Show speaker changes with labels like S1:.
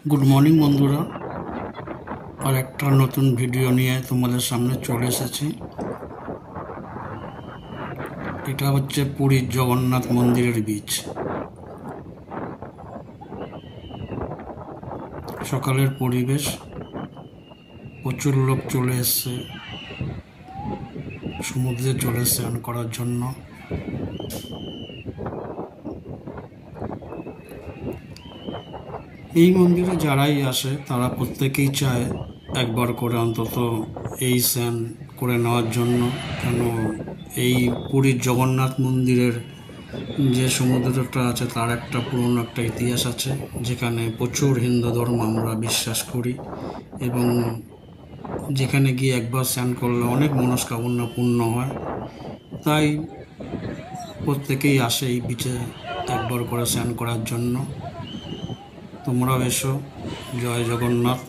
S1: Good morning বন্ধুরা, আর একটা নতুন ভিডিও নিয়ে তোমাদের সামনে চলে এসেছি। এটা হচ্ছে পুরীর জগন্নাথ মন্দিরের বীচ। সকালের পরিবেশ, প্রচুর লোক চলে এসছে সমুদ্রে চলে স্নান করার জন্য। এই মন্দিরে যারাই আসে তারা প্রত্যেকেই চায় একবার করে অন্তত এই স্নান করে নেওয়ার জন্য। কেন, এই পুরীর জগন্নাথ মন্দিরের যে সমুদ্রটা আছে তার একটা পুরনো একটা ইতিহাস আছে, যেখানে প্রচুর হিন্দু ধর্ম আমরা বিশ্বাস করি, এবং যেখানে গিয়ে একবার স্নান করলে অনেক মনস্কামনা পূর্ণ হয়। তাই প্রত্যেকেই আসে এই বিচে একবার করে স্নান করার জন্য। তোমরাও এসো। জয় জগন্নাথ।